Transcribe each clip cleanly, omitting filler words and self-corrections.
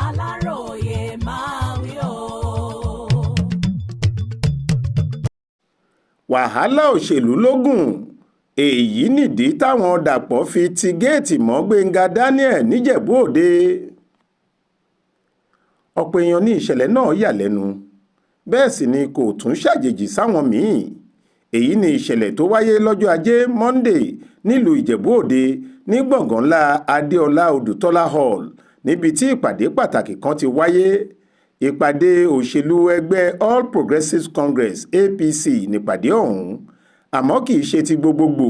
Aláròyé máa wí o. wàhálà òṣèlú lógún èyí nìdí táwọn Dàpọ̀ fi ti géètì mọ́ Gbẹ́ngà Daniel níjẹ̀bú òde. ọ̀pọ̀ èèyàn ní ìṣẹ̀lẹ̀ náà yà lẹ́nu bẹ́ẹ̀ sì ni kò tún ṣàjèjì sáwọn míì. èyí ni ìṣẹ̀lẹ̀ tó wáyé lọ́jọ́ ajé Monday nílùú Ìjẹ̀bú Òde ní gbọ̀ngàn ńlá Adéọlá Odùtọ́lá Hall níbi tí ìpàdé pàtàkì kan ti wáyé. ìpàdé òṣèlú ẹgbẹ́ All Progressives Congress APC nípàdé ọ̀hún àmọ́ kì í ṣe ti gbogbogbò.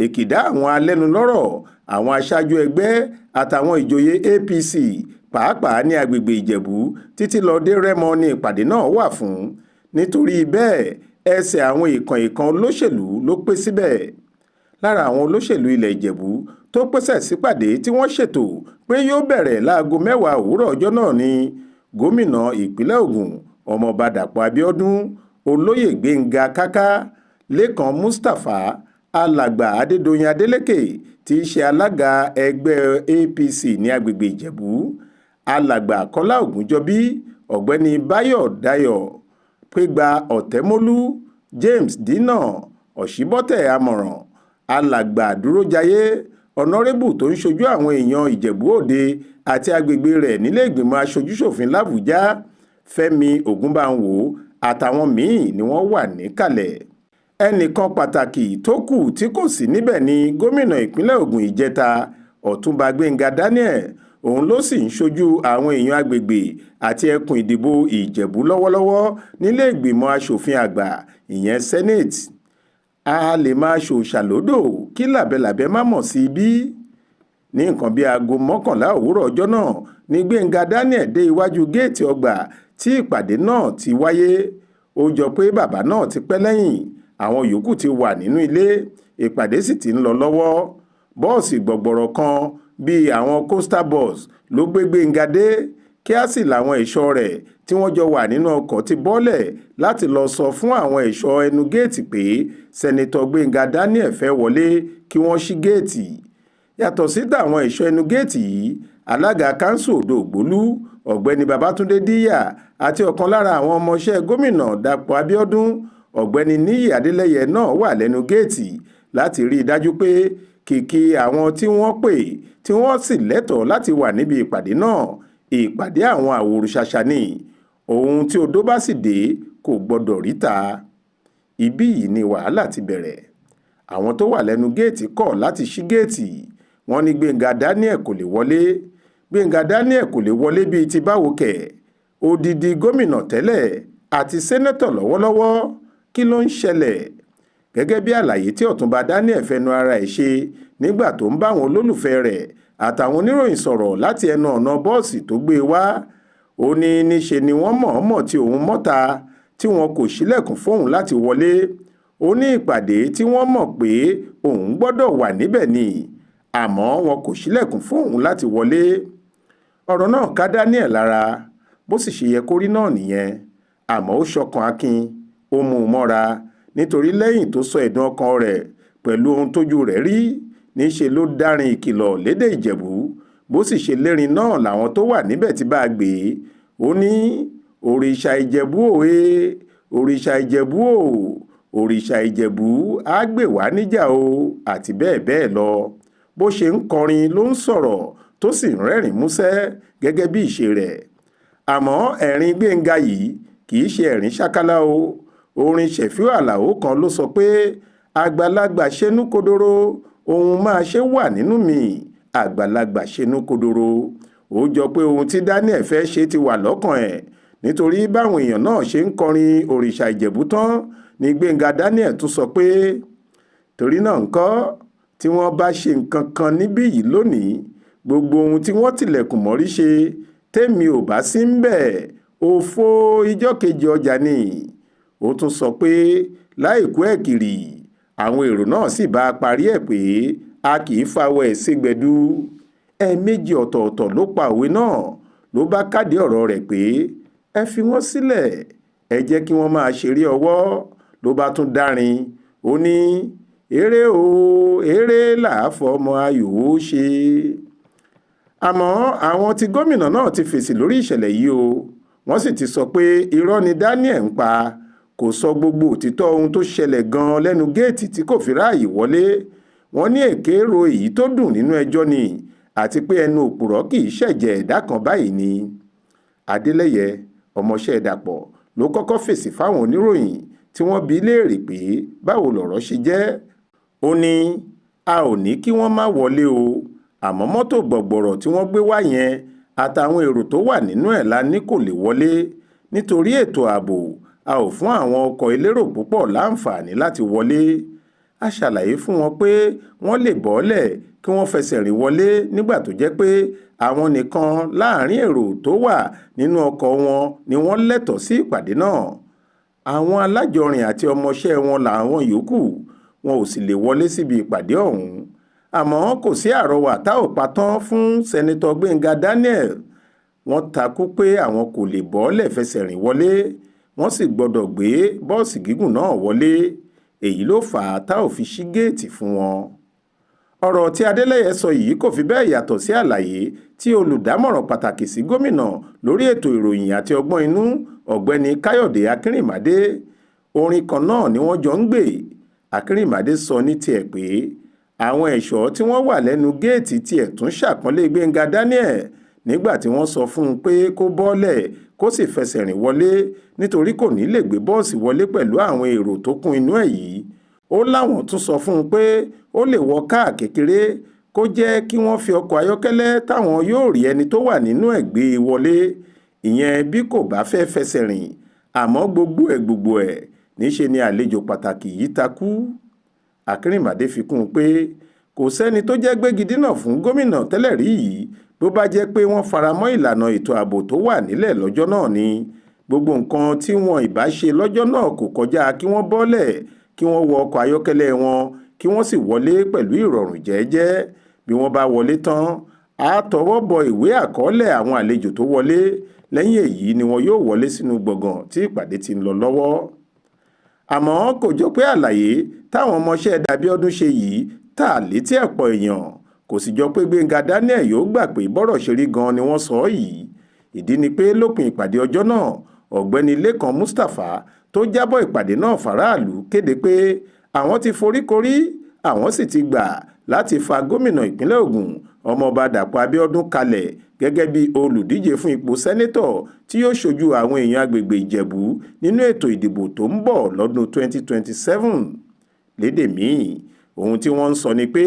èkìdá àwọn alẹ́nulọ́rọ̀ àwọn aṣáájú ẹgbẹ́ àtàwọn ìjòyè APC pàápàá ní agbègbè Ìjẹ̀bú títí lọ dé Rẹ́mọ ní ìpàdé náà wà fún. nítorí bẹ́ẹ̀ ẹsẹ̀ àwọn ìkan olóṣèlú ló pé síbẹ̀. lára àwọn olóṣèlú ilẹ̀ Ìjẹ̀bú tó pèsè sípàdé tí wọ́n ṣètò pé yóò bẹ̀rẹ̀ láago 10 òwúrọ̀ ọjọ́ náà ni gómìnà ìpínlẹ̀ Ògùn ọmọọba Dàpọ̀ Abíọ́dún, olóyè Gbẹ́ngà Káká, Lékan Mustapha, alàgbà Adédoyin Adélékè tí í ṣe alága ẹgbẹ́ APC ní agbègbè Ìjẹ̀bú, alàgbà Kọ́lá Ògúnjọbí, ọ̀gbẹ́ni Báyọ̀ Dáyọ̀, Pégbà Ọ̀tẹ́mọ́lú, James Dínà, Ọ̀ṣíbọ́tẹ̀ Amọ̀ràn, alàgbà Dúrójayé, ọ̀nàrẹ́bù tó ń ṣojú àwọn èèyàn Ìjẹ̀bú Òde àti agbègbè rẹ̀ nílé ìgbìmọ̀ aṣojúṣòfin l'Àbújá, Fẹ́mi Ògúnbànwò àtàwọn míì ni wọ́n wà níkàlẹ̀. ẹnìkan pàtàkì tó kù tí kò sí níbẹ̀ ni gómìnà ìpínlẹ̀ Ògùn ìjẹta Ọ̀túnba Gbẹ́ngà Daniel. òun ló sì ń ṣojú àwọn èèyàn agbègbè àti ẹkùn ìdìbò Ìjẹ̀bú lọ́wọ́lọ́wọ́ nílé ìgbìmọ̀ aṣòfin àgbà ìyẹn Senate. a lè máa ṣòṣàlódò kí làbẹ́làbẹ́ má mọ̀ sí bí. ní nǹkan bíi aago 11 òwúrọ̀ ọjọ́ náà ni Gbẹ́ngà Daniel dé iwájú géètì ọgbà tí ìpàdé náà ti wáyé. ó jọ pé bàbá náà ti pẹ́ lẹ́yìn, àwọn yòókù ti wà nínú ilé, ìpàdé sì ti ń lọ lọ́wọ́. bọ́ọ̀sì gbọ̀gbọ̀rọ̀ kan bíi àwọn coaster bus ló gbé Gbẹ́ngà dé. kíá sì làwọn ẹ̀ṣọ́ rẹ̀ tí wọ́n jọ wà nínú ọkọ̀ ti bọ́lẹ̀ láti lọ sọ fún àwọn ẹ̀ṣọ́ ẹnu géètì pé sẹ́nitọ́ Gbẹ́ngà Daniel fẹ́ wọlé kí wọ́n ṣí géètì. yàtọ̀ sí tàwọn ẹ̀ṣọ́ ẹnu géètì yìí, alága kanṣu Odò Ògbólú ọ̀gbẹ́ni Babátúndé Díyà àti ọ̀kan lára àwọn ọmọọṣẹ́ gómìnà Dàpọ̀ Abíọ́dún ọ̀gbẹ́ni Níyì Adélẹ́yẹ náà wà lẹ́nu géètì láti rí i dájú pé kìkì àwọn tí wọ́n pè tí wọ́n sì lẹ́tọ̀ọ́ láti wà níbi ìpàdé náà. ìpàdé àwọn àwòrán-ṣàṣà ni ohun tí odó bá sì dé kò gbọdọ̀ ríta. ibí yìí ni wàhálà ti bẹ̀rẹ̀. àwọn tó wà lẹ́nu géètì kọ̀ láti ṣí géètì. wọ́n ní Gbẹ́ngà Daniel kò lè wọlé. Gbẹ́ngà Daniel kò lè wọlé bíi ti báwo kẹ̀. odidi gómìnà tẹ́lẹ̀ àti sẹ́nẹ́tọ̀ lọ́wọ́lọ́wọ́, kí ló ń ṣẹlẹ̀? gẹ́gẹ́ bí àlàyé tí Ọ̀túnba Daniel fẹnu ara ẹ̀ ṣe nígbà tó ń bá àwọn olólùfẹ́ rẹ̀ àtàwọn oníròyìn sọ̀rọ̀ láti ẹnu ọ̀nà bọ́ọ̀sì tó gbé e wá. ó ní níṣe ni wọ́n mọ̀ọ́mọ̀ tí òun mọ́ta tí wọn kò ṣílẹ̀kùn fóun láti wọlé. ó ní ìpàdé tí wọ́n mọ̀ pé òun gbọ́dọ̀ wà níbẹ̀ ni, àmọ́ wọn kò ṣílẹ̀kùn fóun láti wọlé. ọ̀rọ̀ náà ká Daniel lára, bó sì ṣe yẹ kó rí náà nìyẹn. àmọ́ ó ṣọkàn Akin, ó mú un mọ́ra nítorí lẹ́yìn tó sọ ẹ̀dùn ọkàn rẹ̀ pẹ̀lú ohun tójú rẹ̀ rí, níṣe ló dárin ìkìlọ̀ lédè Ìjẹ̀bú. bó sì ṣe lérin náà làwọn tó wà níbẹ̀ ti bá a gbé. ó ní òrìṣà Ìjẹ̀bú òwe, òrìṣà Ìjẹ̀bú o, òrìṣà Ìjẹ̀bú á gbè wá níjà o, àti bẹ́ẹ̀ bẹ́ẹ̀ lọ. bó ṣe ń kọrin ló ń sọ̀rọ̀ tó sì ń rẹ́rìn músẹ́ gẹ́gẹ́ bí ìṣe rẹ̀. àmọ́ ẹ̀rín Gbẹ́ngà yìí kì í ṣe ẹ̀rín ṣákálá o. orin Ṣẹ̀fíù Àlàó kan ló sọ pé àgbàlagbà ṣenú kodoro ohun máa ṣe wà nínú mi, àgbàlagbà ṣenú kodoro. ó jọ pé ohun tí Daniel fẹ́ ṣe ti wà lọ́kàn ẹ̀, nítorí báwọn èèyàn náà ṣe ń kọrin òrìṣà Ìjẹ̀bú tán ni Gbẹ́ngà Daniel tún sọ pé torí náà ńkọ́ tí wọ́n bá ṣe nǹkan kan níbí yìí lónìí, gbogbo ohun tí wọ́n tilẹ̀kùn mọ́rí ṣe tèmi ò bá sí ń bẹ̀, òfo ijọ́ kejì ọjà ni. ó tún sọ pé láìkú ẹ̀kìrì àwọn èrò náà sì bá a parí ẹ̀ pé a kì í fawọ́ ẹ̀ ségbẹ̀dú. ẹ̀ẹ̀mejì ọ̀tọ̀ọ̀tọ̀ ló pa òwe náà, ló bá kádìí ọ̀rọ̀ rẹ̀ pé ẹ fi wọ́n sílẹ̀, ẹ jẹ́ kí wọ́n máa ṣeré ọwọ́. ló bá tún dárin, ó ní eré o eré làá fọmọ ayò ó ṣe. àmọ́ àwọn tí gómìnà náà ti fèsì lórí ìṣẹ̀lẹ̀ yìí o, wọ́n sì ti sọ pé irọ́ ni Daniel ń pa, kò sọ gbogbo òtítọ́ ohun tó ṣẹlẹ̀ gan-an lẹ́nu géètì tí kò fi ráàyè wọlé. Wọ́n ní èké ro èyí tó dùn nínú ẹjọ́ ni, àti pé ẹnu òpùrọ́ kì í ṣẹ̀jẹ̀ ẹ̀dá kan báyìí ni. Adélẹ́yẹ, ọmọọṣẹ́ Dàpọ̀, ló kọ́kọ́ fèsì fáwọn oníròyìn tí wọ́n bi léèrè pé báwo lọ̀rọ̀ ṣe jẹ́. Ó ní a ò ní kí wọ́n má wọlé o, àmọ́ mọ́tò gbọ̀gbọ̀rọ̀ tí wọ́n gbé wá yẹn àtàwọn èrò tó wà nínú ẹ̀ la ní kò lè wọlé nítorí ètò ààbò. A ò fún àwọn ọkọ̀ elérò púpọ̀ láǹfààní láti wọlé. A ṣàlàyé fún wọn pé wọ́n lè bọ́ọ̀lẹ̀ kí wọ́n fẹsẹ̀ rìn wọlé nígbà tó jẹ́ pé àwọn nìkan láàrin èrò tó wà nínú ọkọ̀ wọn ni wọ́n lẹ́tọ̀ọ́ sí ìpàdé náà. Àwọn alájọrin àti ọmọọṣẹ́ wọn làwọn yòókù, wọn ò sì lè wọlé síbi ìpàdé ọ̀hún. Àmọ́ kò sí àrọwà tá ò pa tán fún sẹ́nitọ́ Gbẹ́ngà Daniel. Wọ́n takú pé àwọn kò lè bọ́ọ̀lẹ̀ fẹsẹ̀ rìn wọlé, wọ́n sì gbọ́dọ̀ gbé bọ́ọ̀sì gígùn náà wọlé. Èyí ló fà á tá ò fi ṣí géètì fún wọn. Ọ̀rọ̀ tí Adélẹ́yẹ sọ yìí kò fi bẹ́ẹ̀ yàtọ̀ sí àlàyé tí olùdámọ̀ràn pàtàkì sí gómìnà lórí ètò ìròyìn àti ọgbọ́n inú ọ̀gbẹ́ni Káyọ̀dé Akínrìnmádé. Orin kan náà ni wọ́n jọ ń gbé. Akínrìnmádé sọ ní tiẹ̀ pé àwọn ẹ̀ṣọ́ tí wọ́n wà lẹ́nu géètì tiẹ̀ tún ṣàpọ́nlé Gbẹ́ngà Daniel nígbà tí wọ́n sọ fún un pé kó bọ́ọ̀lẹ̀ kó sì fẹsẹ̀ rìn wọlé nítorí kò ní lè gbé bọ́ọ̀sì wọlé pẹ̀lú àwọn èrò tó kún inú ẹ̀ yìí. Ó láwọn tún sọ fún un pé ó lè wọ káà kékeré kó jẹ́ kí wọ́n fi ọkọ̀ ayọ́kẹ́lẹ́ táwọn yóò rí ẹni tó wà nínú ẹ̀ gbé e wọlé, ìyẹn bí kò bá fẹ́ fẹsẹ̀ rìn. Àmọ́ gbogbo ẹ̀ níṣe ni àlejò pàtàkì yìí takú. Akínrìnmádé fi kún un pé kò sẹ́ni tó jẹ́ gbégidínà fún gómìnà tẹ́lẹ̀ rí yìí bó bá jẹ́ pé wọ́n faramọ́ ìlànà ètò ààbò tó wà nílẹ̀ lọ́jọ́ náà ni. Gbogbo nǹkan tí wọn ìbá ṣe lọ́jọ́ náà kò kọjá kí wọ́n bọ́lẹ̀, kí wọ́n wọ ọkọ̀ ayọ́kẹ́lẹ́ wọn, kí wọ́n sì wọlé pẹ̀lú ìrọ̀rùn jẹ́ẹ́jẹ́. Bí wọ́n bá wọlé tán, á tọwọ́ bọ ìwé àkọọ́lẹ̀ àwọn àlejò tó wọlé. Lẹ́yìn èyí ni wọn yóò wọlé sínú gbọ̀ngàn tí ìpàdé ti ń lọ lọ́wọ́. Àmọ́ kò jọ pé àlàyé táwọn ọmọọṣẹ́ Dàbíọ́dún ṣe yìí tà létí ọ̀pọ̀ èèyàn. Kò sì jọ pé Gbẹ́ngà Daniel yóò gbà pé bọ́rọ̀ ṣe rí gan-an ni wọ́n sọ yìí. Ìdí ni pé lópin ìpàdé ọjọ́ náà, ọ̀gbẹ́ni Lékan Mustapha tó jábọ̀ ìpàdé náà faraàlú kéde pé àwọn ti foríkorí, àwọn sì ti gbà láti fa gómìnà ìpínlẹ̀ Ògùn ọmọọba Dàpọ̀ Abíọ́dún kalẹ̀ gẹ́gẹ́ bí olùdíje fún ipò sẹ́nétọ̀ tí yóò ṣojú àwọn èèyàn agbègbè Ìjẹ̀bú nínú ètò ìdìbò tó ń bọ̀ lọ́dún 2027. Lédè míì, ohun tí wọ́n ń sọ ni pé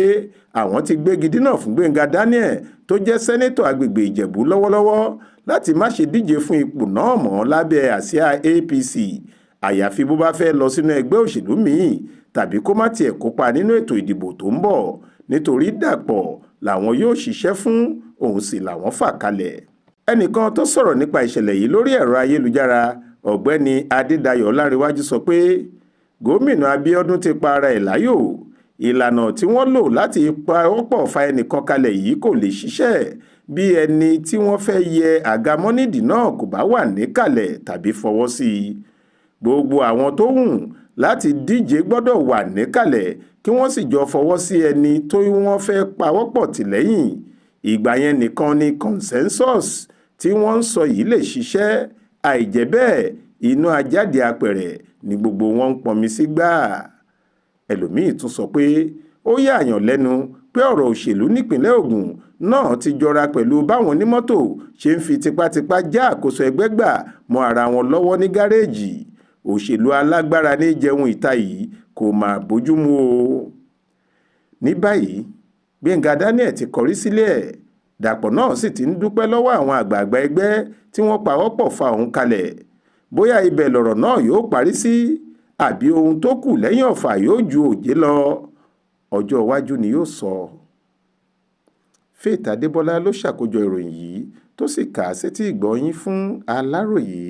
àwọn ti gbégi dínà fún Gbẹ́ngà Daniel tó jẹ́ sẹ́nétọ̀ agbègbè Ìjẹ̀bú lọ́wọ́lọ́wọ́ láti má ṣe díje fún ipò náà mọ́ lábẹ́ àsíá APC, àyàfi bó bá fẹ́ lọ sínú ẹgbẹ́ òṣèlú míì tàbí kó má tiẹ̀ kópa nínú ètò ìdìbò tó ń bọ̀, nítorí Dàpọ̀ làwọn yóò ṣiṣẹ́ fún, òun sì làwọn fà kalẹ̀. Ẹnìkan tó sọ̀rọ̀ nípa ìṣẹ̀lẹ̀ yìí lórí ẹ̀rọ ayélujára, ọ̀gbẹ́ni Adédayọ̀ Ọláńrewájú sọ pé gómìnà Abíọ́dún ti pa ara ẹ̀ láyò. Ìlànà tí wọ́n lò láti pawọ́pọ̀ fa ẹnìkan kalẹ̀ yìí kò lè ṣiṣẹ́ bí ẹni tí wọ́n fẹ́ yẹ àga mọ́nídìí náà kò bá wà níkàlẹ̀ tàbí fọwọ́ sí i. Gbogbo àwọn tó hùn láti díje gbọ́dọ̀ wà níkàlẹ̀ kí wọ́n sì jọ fọwọ́ sí ẹni tó wọ́n fẹ́ pawọ́pọ̀ tì lẹ́yìn. Ìgbà yẹn nìkan ni consensus tí wọ́n ń sọ yìí lè ṣiṣẹ́. Àìjẹ́ bẹ́ẹ̀, inú ajáde apẹ̀rẹ̀ ni gbogbo wọn ń pọnmi sí gbáà. Ẹlòmíì tún sọ pé ó yààyàn lẹ́nu pé ọ̀rọ̀ òṣèlú nípínlẹ̀ Ògùn náà ti jọra pẹ̀lú báwọn onímọ́tò ṣe ń fi tipátipá já àkóso ẹgbẹ́ gbà mọ́ ara wọn lọ́wọ́ ní gáréèjì. Òṣèlú alágbára ní jẹun ìta yìí kò máa bójúmu o. Ní báyìí, Gbẹ́ngà Daniel ti kọrí sílẹ̀. Dàpọ̀ náà sì ti ń dúpẹ́ lọ́wọ́ àwọn àgbààgbà ẹgbẹ́ tí wọ́n pawọ́pọ̀ fa òun kalẹ̀. Bóyá ibẹ̀ lọ̀rọ̀ náà yóò parí sí, àbí ohun tó kù lẹ́yìn ọ̀fà yóò ju òjé lọ, ọjọ́ iwájú ni yóò sọ. Faith Adébọlá ló ṣàkójọ ìròyìn yìí tó sì kà á sétí ìgbọ́ yín fún Aláròyé.